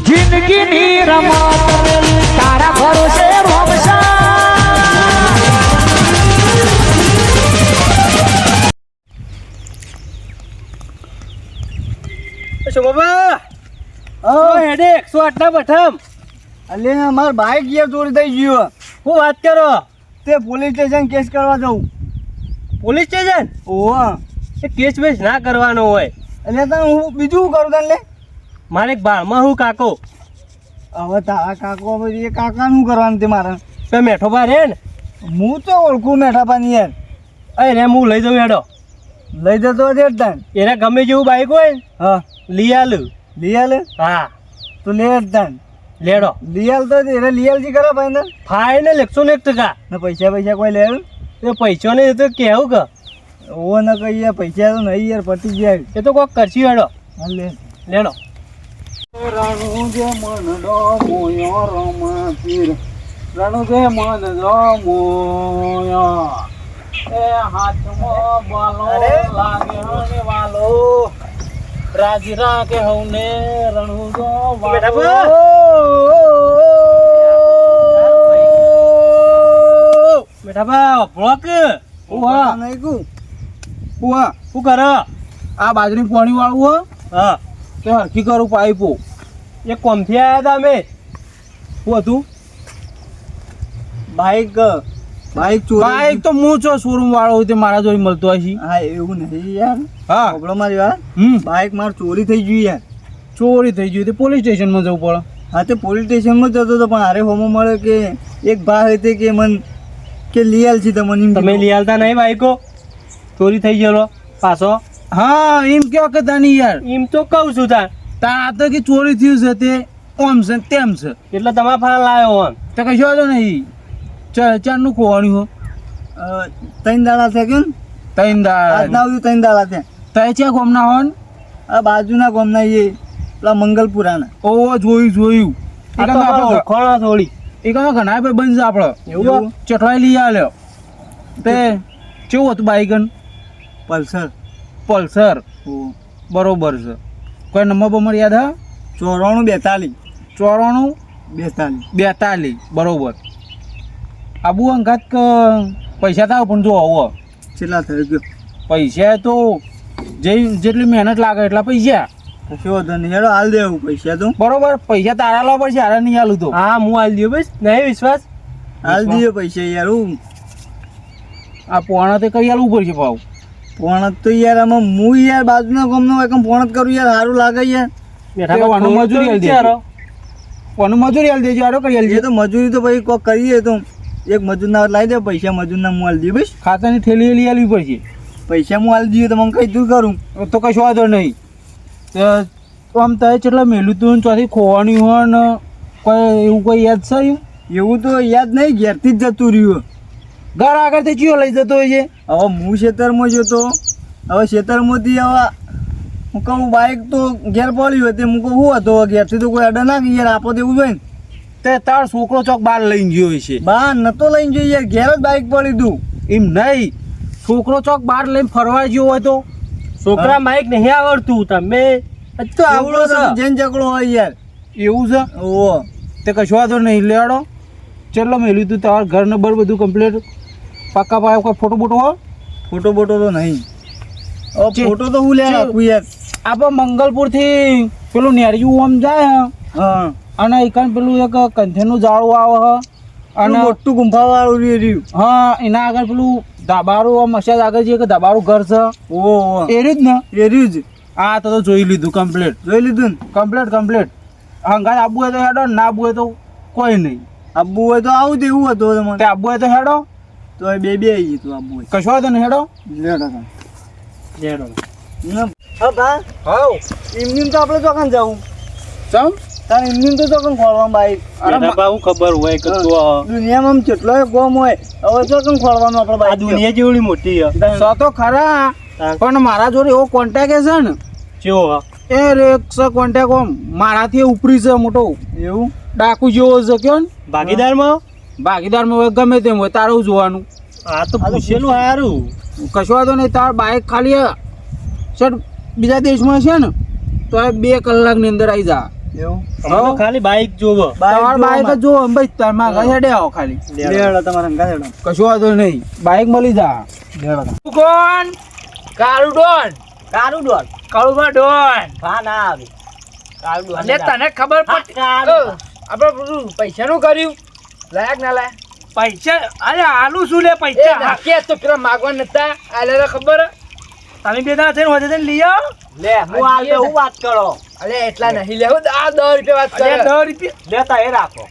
જિંદગીની રમત તારા ભરોસે ભોગશા બાબા હેડે 108 બઠમ અલે અમાર બાઈક ગિયર ચોરી થઈ ગયું. હું વાત કરો તે પોલીસ સ્ટેશન કેસ કરવા જાઉં. Police station? ઓહ એ કેસ બેસ ના કરવાનો હોય. એટલે તને હું બીજું શું કરું તને લે? મારે એક બાળમાં હું કાકો. હવે તારા કાકો પછી એ કાકા શું કરવાનું તે મારે? તો મેઠોબા રે ને હું તો ઓળખું મેઠાપાની યાર. અરે રે હું લઈ જાઉં હેડો. લઈ જતો જ તને એને ગમે જેવું બાઈક હોય ને હા લઈ આલું. લઈ આલે? હા તો લે તને લેડો લિયાલ તો એને લિયાલજી કરો ફાઈનલ? ફાઈનલ 101%. ને પૈસા કોઈ લે? એ પૈસા ને તો કેવું કે ઓ ન કહીએ પૈસા તો નહીં યાર પતી ગયા. એ તો કોક કરશી હેડો. હા લે લેડો. રાણુ જે મન ડો મોયો રમા પીર રાણુ જે મન ડો મોયો એ હાથમાં બાલો લાગે હને વાલો રાજી રાકે હવને રણુ જો વાલો બેટા બા બ્લોક ઉવા નહીં કુ ઉવા શું કર? આ બાજરી પાણી વાળું હો. હા તે હરખી કરું પાઇપો. એ કોમથી આવ્યા હતા અમે. શું હતું? બાઈક ચોરી. બાઈક તો હું છો શોરૂમ વાળો તે મારા જોડે મળતો હશે. હા એવું નહીં યાર. હા ઓબળો મારી વાત. બાઈક માર ચોરી થઈ ગયું યાર. ચોરી થઈ ગયું તે પોલીસ સ્ટેશનમાં જવું પડે. હા તે પોલીસ સ્ટેશનમાં જતો હતો પણ હારે હોમો મળે કે એક ભાઈ હતી કે મન કે લિયાલ છે તમને. તમે લિયાલતા નહીં બાઈકો? ચોરી થઈ ગયેલો પાછો. હા એમ કેવો કે તને યાર? એમ તો કહું છું તા તો કે ચોરી થયું છે તે ઓમ છે તેમ છે એટલે તમારા ફાન લાવ્યો ઓમ તો કશો વાંધો નહીં. ચારનું ખોવાનું હો? 3 દાડા છે કે 3 દાડા 3 દાડા છે. તય ક્યાં ગોમના હો? આ બાજુના ગોમના એ પેલા મંગલપુરાના. ઓ જોયું ખોળા થોડી એ કહો ઘણા ભાઈ બંધ છે આપણે. એવું ચટવાઈ લઈ આવ્યો તે કેવું હતું બાઈકન? પલ્સર બરોબર છે. કોઈ નંબર બમર યાદ હા? 9442 બરોબર. આબુ અંગાત કે પૈસા થાવ પણ જો આવો કેટલા થઈ ગયો? પૈસા તો જેટલી મહેનત લાગે એટલા પૈસા. શું હતો નહીં હેડો હાલ દેવું પૈસા તો. બરોબર પૈસા તારા લાવ પડશે હારે નહીં હાલું તો. હા હું હાલ દઉં બસ નહીં વિશ્વાસ હાલ દઈએ પૈસા યાર. હું આ પોણા તે કરી હાલવું પડશે ભાવ. પોણત તો યાર આમાં હું યાર બાજુના ગામનો એકમ પોણત કરું યાર સારું લાગે યાર. મજૂરી હાલ દેજો. કોનું મજૂરી હાલ દેજો હારો કરી હાલ. તો મજૂરી તો ભાઈ કોક કરીએ તો એક મજૂરના લાવી દે પૈસા મજૂરના હું હાલ દઈએ બસ. ખાતાની થેલી લઈ હાલવી પડશે. પૈસા હું હાલ દઈએ તો મને કઈ દૂર કરું તો કશું વાંધો નહીં. આમ તારે કેટલા મેલું તું ચોથી ખોવાની હોય ને કોઈ એવું કોઈ યાદ છે? એવું તો યાદ નહીં ઘેરથી જ જતું રહ્યું. ઘર આગળથી ચિયો લઈ જતો હોય છે? હવે હું ખેતરમાં જતો હવે ખેતરમાંથી હવે હું કહું બાઈક તો ઘેર પડ્યું તે હું કહું શું હતો ઘેરથી તો કોઈ અડે ના કે યાર આપો તેવું હોય ને તે તાર છોકરો ચોક બહાર લઈને ગયો હોય છે. બહાર નતો લઈને ગયો યાર ઘેર જ બાઈક પડી તું. એમ નહીં છોકરો ચોક બહાર લઈને ફરવા ગયો હોય તો છોકરા બાઈક નહીં આવડતું તમે તો આવડો છે જેન ચકડો હોય યાર. એવું છે? ઓહો તે કશો વાંધો નહીં લેવાડો. ચલો મેલ્યું તું તમારા ઘર નંબર બધું કમ્પ્લીટ પાકા પાયા કોઈ ફોટો બોટો હોય? ફોટો બોટો તો નહીં. ફોટો તો હું લે રાખું યાર. આપણે મંગલપુરથી પેલું નેરિયું આમ જાય હા અને એકાન પેલું એક કંથેનું જાળું આવે અને મોટું ગુંફાવાળું રહ્યું. હા એના આગળ પેલું ધાબારું આમ મસાજ આગળ જઈએ કે ધાબારું ઘર છે. ઓહો એ રહ્યું જ ને? એ રહ્યું જ. હા તો જોઈ લીધું કમ્પ્લીટ. જોઈ લીધું ને? કમ્પ્લીટ. હંગાત આબુ હોય તો હેડો ના આબુ હોય તો કોઈ નહીં. આબુ હોય તો આવું તેવું હતું તમારે. આબુ હોય તો હેડો તો બે આવી ગયું તું આબુ હોય કશો હતો ને હેડો લેડો. હા બા હા એમની તો આપણે ચોકન જવું ચમ તાર એમની તો ચોકન ખોલવાનું બાઈક. અરે બા હું ખબર હોય કે દુનિયામાં આમ કેટલોય ગોમ હોય હવે ચોકન ખોલવાનું આપણે બાઈક. દુનિયા જેવડી મોટી સો તો ખરા પણ મારા જોડે એવો કોન્ટેક્ટ છે ને કેવો એ રેક્સ કોન્ટેક્ટ આમ મારાથી ઉપરી છે મોટો. એવું ડાકુ જેવો છે કયો ને ભાગીદારમાં હોય ગમે તેમ હોય તારું જોવાનું. હા તો પૂછેલું સારું કશો વાંધો નહીં. તાર બાઈક ખાલી સર બીજા દેશમાં છે ને તો 2 કલાકની અંદર આવી જા. એવું અમે તો ખાલી બાઈક જોવો તમારે બાઈક જ જો ભાઈ તાર માં ઘરે હેડે આવો ખાલી લેડો તમારા અંગા લેડો કશું વાંધો નહીં બાઈક મળી જા લેડો કોણ કાળુ ડોન કારું ડોલ કાળુબા ડોન હા ના આવે કારું ડોલ એટલે તને ખબર પડી આપણે પેલું પૈસાનું કર્યું લાયક ના લાયક પૈસા અરે આલુ શું લે પૈસા કે તો પેલા માગવા નતા આલે ખબર તમે બે દાડા થઈને વધે લઈ આવો લે હું આલે હું વાત કરો અરે એટલા નહીં લેવું આ 10 રૂપિયા વાત કરે 10 રૂપિયા લેતા એ રાખો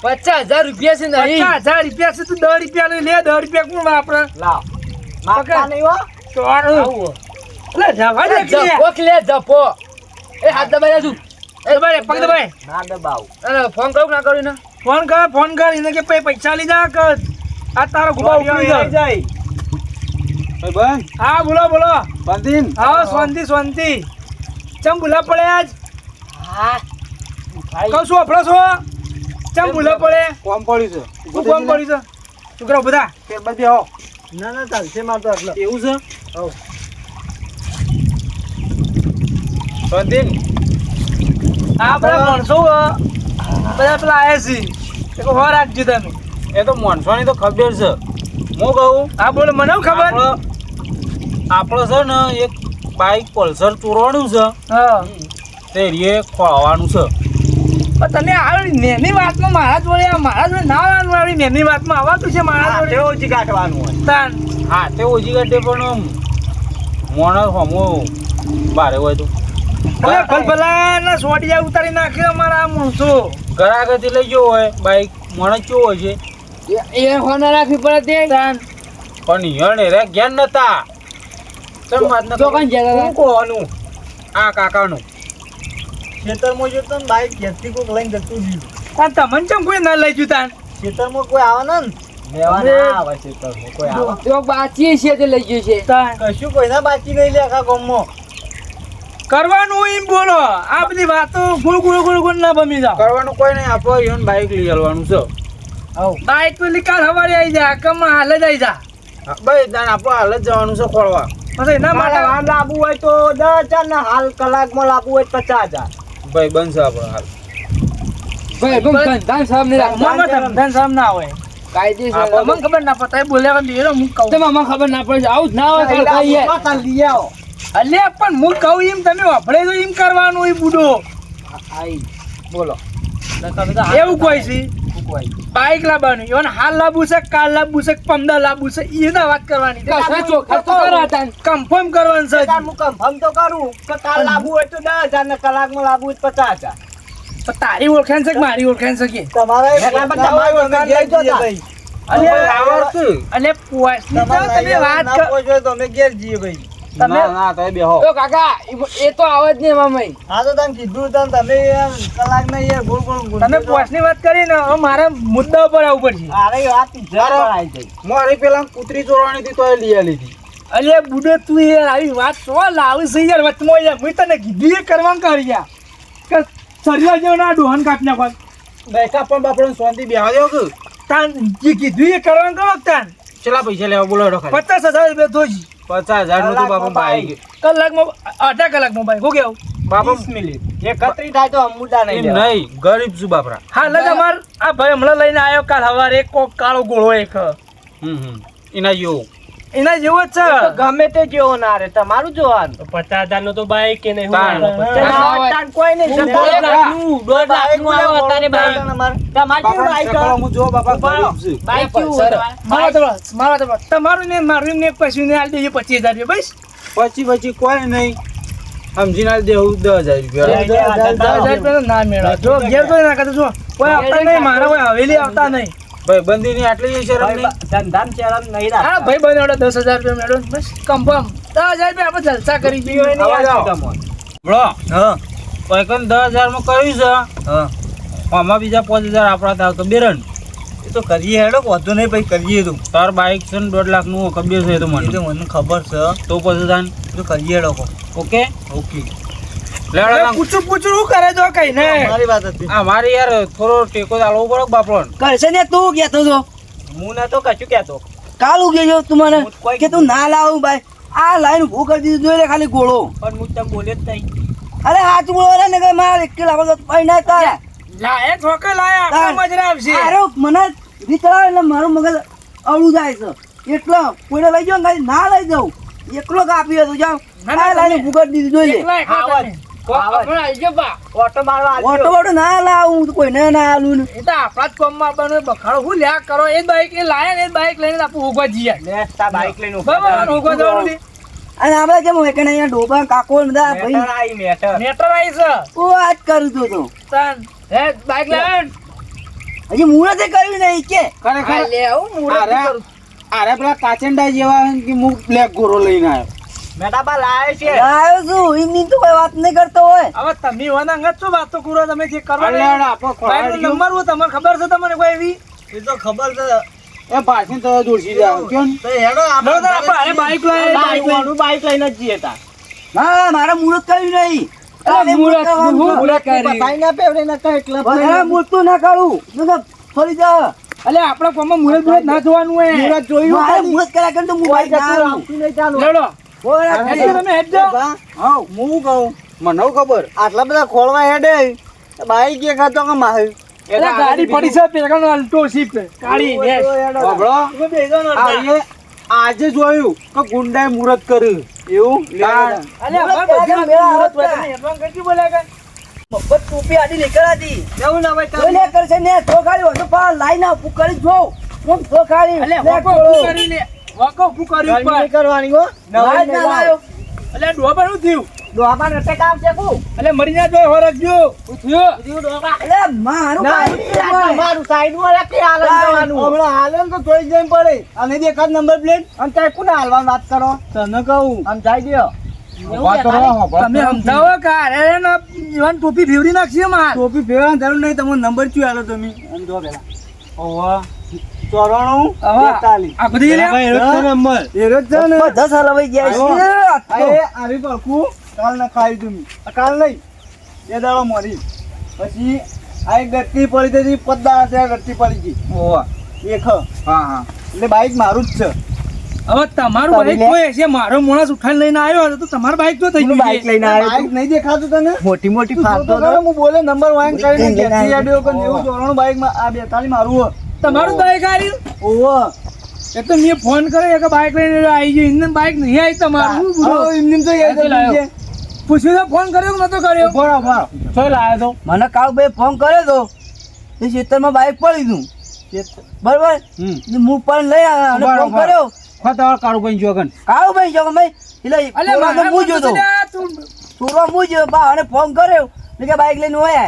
50,000 રૂપિયા છે નહીં 50,000 રૂપિયા છે તું 10 રૂપિયા લઈ લે 10 રૂપિયા કોણ વાપરે લાવ માગતા નહીં હો તો આવું લે જવા દે જપો લે જપો એ હાથ દબાઈ રાજુ એ દબાઈ પગ દબાઈ ના દબાવ અરે ફોન કરું ના કરું ને ફોન કર એને કે પૈસા લીધા કર આ તારો ગુબા ઉપડી જાય જાય ભાઈ હા બોલો બંધીન હા શાંતિ ચમ ભૂલા પડે આજ હા કહું છું આપણો છો ચમ ભૂલા પડે કોમ પડ્યું છે શું કોમ પડી છે છોકરા બધા પેટ બાજુ આવો ના ચાલશે માર તો આટલો એવું છે બંધીન આ બધા માણસો બધા પેલા આયા છે એ હો રાખજો તમે એ તો માણસોની તો ખબર છે હું કહું હા બોલો મને ખબર આપણો છે ને એક બાઈક પલ્સર ચોરવાનું છે હા તે રીએ ખોળવાનું છે પણ તમે આવી નેની વાતમાં મારા જોડે ના આવવાનું આવી નેની વાતમાં આવતું છે મારા જોડે તેઓ જ કાઢવાનું હોય તાન હા તે ઓછી કાઢે પણ મોણસ હમો બારે હોય તો અરે ભલભલા ના સોડિયા ઉતારી નાખ્યો અમારા આ માણસો ઘરાગથી લઈ ગયો હોય બાઈક મોણસ કેવો હોય છે એ હોના રાખવી પડે તે તાન પણ યણે રે જ્ઞાન નતા ચમ વાત ન તો કઈ જતા શું કોનું આ કાકાનું ખેતરમાં જો તને બાઈક ઘેરથી કોક લઈને જતું રહ્યું તાન તમને ચમ કોઈ ના લઈ જતા ખેતરમાં કોઈ આવે ને લેવા ના આવે ખેતરમાં કોઈ આવે તો બાચી છે તે લઈ ગયું છે તાન કશું કોઈના બાકી નહીં લે આખા ગામમાં કરવાનું એમ બોલો આ બધી વાતો ગુળ ના બમી જાવ કરવાનું કોઈ નહીં આપણે ઈવન બાઈક લઈ ચાલવાનું છે બાઈક તો લીકાલ હવારે આવી જા કમમાં હાલ જ આવી જા ભાઈ દાન આપણે હાલ જ જવાનું છે ખોળવા પછી એના માટે આમ લાવવું હોય તો 10,000 ને હાલ કલાકમાં લાવવું હોય તો 50,000 ભાઈ બનશે આપણે હાલ ભાઈ ધન સાહેબ ને ધન સાહેબ ના હોય કાયદેસર મને ખબર ના પડે બોલ્યા કે હું કહું તમને ખબર ના પડે આવું જ ના હોય લઈ આવો અલે પણ હું કહું એમ તમે વાપરે તો એમ કરવાનું એ બુડો આઈ બોલો એવું કોઈ છે બાઈક લાવવાનું ઈવન હાલ લાવવું છે કાલ લાવવું છે 15 લાવવું છે એના વાત કરવાની કન્ફર્મ કરવાનું છે હું કન્ફર્મ તો કરું કે કાલ લાવવું હોય તો 10,000 ને કલાકમાં લાવવું હોય તો 50,000 પણ તારી ઓળખાણ છે કે મારી ઓળખાણ છે કે તમારે તમારી ઓળખાણ લઈ જજો ભાઈ અલે આવડતું અલે પોસની તો તમે વાત ના પહોંચો તો અમે ઘેર જઈએ ભાઈ ના ના તમે બેહો તો કાકા એ તો આવે જ નહીં મામા હા તો તમે કીધું તમે યાર કલાક ને યાર ગોળ ગોળ તમે પોસની વાત કરી ને હવે મારા મુદ્દા ઉપર આવવું પડશે અરે વાત જરા આવી જાય મારી પેલા કૂતરી ચોરવાની હતી તો એ લઈ આલી હતી અલે બુડો તું યાર આવી વાત સો લાવી છે યાર વચમાં યાર મેં તને કીધું એ કરવાનું કરી યાર કે સરિયા જેવો ના ડોહન કાપ નાખવા બેઠા પણ બાપડો શાંતિ બેહવા દેવો કે તાન જે કીધું એ કરવાનું કરો તાન કેટલા પૈસા લેવા બોલો હેડો ખાલી 50,000 રૂપિયા ધોજી 50,000 નું તો બાપા બાઈક કલાકમાં અડધા કલાકમાં ભાઈ હું કેવું બાપા 20 મિનિટ 31 થાય તો અમુડા નહીં એમ નહીં ગરીબ છું બાપરા હા લગા માર આ ભાઈ હમણાં લઈને આવ્યો કાલ સવારે એક કોક કાળો ગોળો એક એના જેવો એના જેવો જ છે ગમે તે જેવો ના રે તમારું જોવાનું 50,000 નું તો બાઈક કે નહીં તાન. કોઈ નહીં હું જો બાપા ગરીબ છું તમારું ને મારું ને પછી ને આલી દઈએ 25,000 રૂપિયા બસ પછી કોઈ નહીં સમજીને આલી દેવું 10,000 રૂપિયા 10,000 રૂપિયા ના મેળા જો ઘેર તો ના કરતો જો કોઈ આવતા નહીં મારા કોઈ હવેલી આવતા નહીં ભાઈ બંદી ની આટલી શરમ નહીં ધંધામ શરમ નહીં હા ભાઈ બને 10,000 રૂપિયા મેળો બસ કન્ફર્મ 10,000 રૂપિયા આપણે જલસા કરી દઈએ બળો કોઈ કન 10,000 માં કર્યું છે આમાં બીજા 5,000 આપણા થાવ તો બેરન એ તો કરીએ હેડો વાંધો નહીં ભાઈ કરીએ તો તાર બાઈક છે ને 1.5 લાખ નું ખબર છે એ તો મને મને ખબર છે તો પછી તાન તો કરીએ હેડો ઓકે ઓકે લેવડા પૂછું શું કરે જો કઈ ને મારી વાત હતી આ મારી યાર થોડો ટેકો ચાલવો પડે બાપડો કરશે ને તું કહેતો તો હું ના તો કશું કહેતો કાલ ઉગેજો તું મને કોઈ કે તું ના લાવું ભાઈ આ લાઈન ઉભું કરી દીધું જોઈ લે ખાલી ગોળો પણ હું તને બોલે જ નહીં અરે હાથ બોલવા ને કે મારે એક કિલો આવડો પૈ ના તારા લાયા ઠોકે લાયા તાન. આપણા મજરા આવશે આરો મને વિચાર એટલે મારું મગજ અવળું જાય છે એટલે કોઈને લઈ જાવ ને ના લઈ જાઉં એકલો કાપી હતો જાવ ના, ના, ના લાઈને તમે- ફુગટ દીધી જોઈએ એકલા એકલા તમે. આપણે આવજો બા. ઓટો વાટો ના લાવું તો કોઈને ના આલું ને એ તો આપણા જ કોમમાં આપણને બખાડો હું લ્યા કરો એ બાઈક એ લાયા ને એ બાઈક લઈને આપણે ઉગવા જઈએ બાઈક લઈને બરાબર ઉગવા જવાનું છે. અને આપણે કેમ હોય કે અહીંયા ડોબા કાકો ને બધા ભાઈ મેટર આવી છે ઓ આજ કરું તો તાન. હે બાઈક લાવ્યો ને? હજી મુહૂર્તે કર્યું નહીં કે હા, ખરેખર લે આવું મુહૂર્ત અરે. કરું. અરે પેલા કાચંડા જેવા હે કે હું બ્લેક ગોરો લઈને આવ્યો લાયો છું એમની તો કોઈ વાત નહીં કરતો હોય હવે તમે એવાના અંગત શું વાતો કરો તમે જે કરવા અરે નહીં? આપણો ખોરાક બાઈકનો ગયો. નંબર હું તમને ખબર છે તમને કોઈ એવી એ તો ખબર છે એ પાછી તો દોડશી જાવ કેમ તો હેડો લો તો આપણે હારે બાઈક લાવ્યા, બાઈક લઈને. લઈને જ જઈએ તા ના મારે મુહૂર્ત કર્યું નહીં અરે મુહૂર્ત, હું મુહૂર્ત કર્યું. ના પેવડે ના કઈ ક્લબ મુહૂર્ત તો ના કરું નકર ફરી જા અલે આપણા કોમમાં મુહૂર્ત બુહૂર્ત ના જોવાનું હોય. મુહૂર્ત જોયું મારે મુહૂર્ત કર્યા કરે તો હું બાઈક ના આવું લેડો. બોલ હેડજો તમે, હેડજો. હા હું કહું મને ખબર આટલા બધા ખોળવા હેડે બાઈક કે ખાતો કે મારે અલે ગાડી પડી છે પેલાનો અલ્ટો શિફ્ટ કાળી yes. બાબડો આજે જોયું કે ગુંડાએ મુહૂર્ત કર્યું એવું તાણ. અલે મુહૂર્ત આપણે કર્યા બધાના મેળા મુહૂર્ત હોય. આવતા. તમે હેડવાન કરજો બોલ્યા કે. મફત ટોપી આડી નીકળાતી એવું ના હોય તો. જોઈ લે કરશે ને તો ખાલી હોય તો પા લાઈન આપ કરી જો હું તો ખાલી અલે લે વકો ખોળો. ઊભું કરી લે. વકો ઊભું કર્યું ઉપર. કરવાની હો ના લાયો અલે ડોબા શું થયું? ડોહામાં નટે કામ છે કુ અલે મરી ના જોય હો રાખજો. શું થયું? અરે મારું તમારું સાઈડ માં રાખી હાલત જવાનું હમણાં હાલન તો થોડી જઈને પડે અને દેખાત નંબર પ્લેટ અને ત્યાં કોને હાલવા વાત કરો તને કહું આમ જાય દયો વાત કરો તમે સમજાવો કે અરે ને જીવન ટોપી ફેવરી નાખશે માર. ટોપી ફેરવાની જરૂર નહીં તમે નંબર ચું હાલો તમે આમ જો પેલા ઓવા 94 42 આ બધી લે. નંબર એરો જ છે ને 10 હલવાઈ ગયા છે એ આવી પરખું કાલ ના ખાઈ તમે કાલ નહીં એ દાડો મરી પછી આ એક ગટ્ટી પડી હતી પદ્દા છે ગટ્ટી પડી ગઈ ઓવા એક હા હા એટલે બાઈક મારું જ છે હવે તમારું બાઈક કોઈ હશે, મારો માણસ ઉઠાઈને લઈને આવ્યો હતો તો તમારું બાઈક તો થઈ ગયું બાઈક છે. લઈને આવ્યો બાઈક નહીં દેખાતું તને મોટી મોટી ફાટતો હું બોલે નંબર વાઈન કરીને ગેસી આડ્યો કે 90 બાઈક માં આ 42 મારું હો તમારું બાઈક આવ્યું ઓવો એ તો મેં ફોન કર્યો કે બાઈક લઈને આવી ગયો. એમને બાઈક નહીં આવી તમારું. શું બોલો? એમની તો યાદ લાયો. પૂછ્યું તો ફોન કર્યો કે નતો કર્યો? બરાબર શું લાવ્યો તો મને કાળુભાઈ ફોન કર્યો તો એ ખેતરમાં બાઈક પડી દઉં બરાબર હું પણ લઈ આવ્યો અને ફોન બરાબર. કર્યો ખતર કાળું ભાઈ જોગન કાળુભાઈ જો ભાઈ એટલે અલે ચોરાનો મારા હું જોતો તો તું ચોરો હું જો બા અને ફોન કર્યો એટલે કે બાઈક લઈને હોય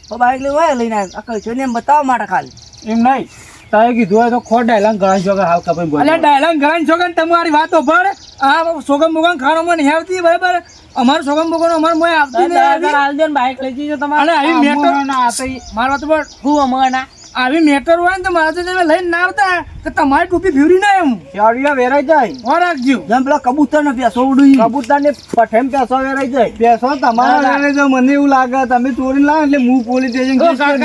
તો બાઈક લઈને હોય લઈને આવ્યો અકલ છે ને એમ બતાવવા માટે ખાલી એમ નહીં તારે કીધું હોય તો ખોટ ડાયલાંગ ગળા જોગર હાલ કપાઈ બોલ અલે ડાયલાંગ ઘણા છોકરા તમારી વાતો ભણ. આ સોગમ બોગમ ખાવામાં નહીં આવતી બરાબર. અમારું સોગમ બોગમ અમારું મોય આવતી નહીં આવી. અને આવી મેટર મારી વાત પર આવી મેટર હોય ને તો મારા તો તમે લઈને ના આવતા કે તમારી ટોપી ફેવરી ના એમ ચારિયા વેરાઈ જાય હો રાખજો. જેમ પેલા કબૂતર ને પેસો ઉડી કબૂતર ને પઠેમ પેસો વેરાઈ જાય પેસો તમારા વેરાઈ જાય મને એવું લાગે તમે ચોરી લાવે એટલે હું પોલીસ સ્ટેશન ઓ કાકા,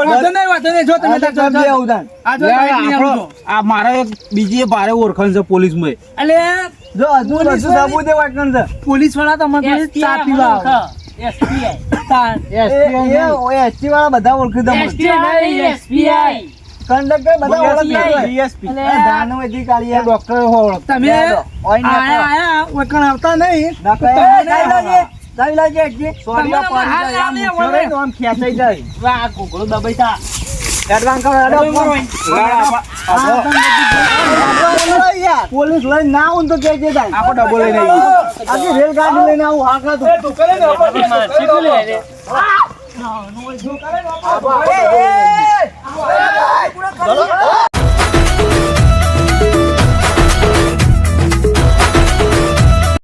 વાંધો નહીં, વાંધો નહીં. જો તમે તાર બે જો. ઉદાન આ જો બાઈક નહીં આવતો. આ મારે એક બીજી ભારે ઓળખાણ છે પોલીસમાં અલે જો હજુ બધું સાબુ દે વાટકણ છે પોલીસ વાળા તમારે ચા પીવા આવે. તાન. એસટી વાળા બધા ઓળખી દે કંડક્ટર બધા ઓળખી ડીએસપી અલે. ધાનો અધિકારી ડોક્ટર ઓળખ તમે આયા ઓકણ આવતા નહીં તો તમને સોરી તમારે હાલ લાવે, ઓલે. આમ ખેંચાઈ જાય વાહ કોકળો દબાઈ તા. એડવાન્સ કરો પોલીસ લઈને ના આવું તો કે છે આખો ડબ્બો લઈને આવી આખી રેલગાડી લઈને આવું હાકા તો સીધું લે રે.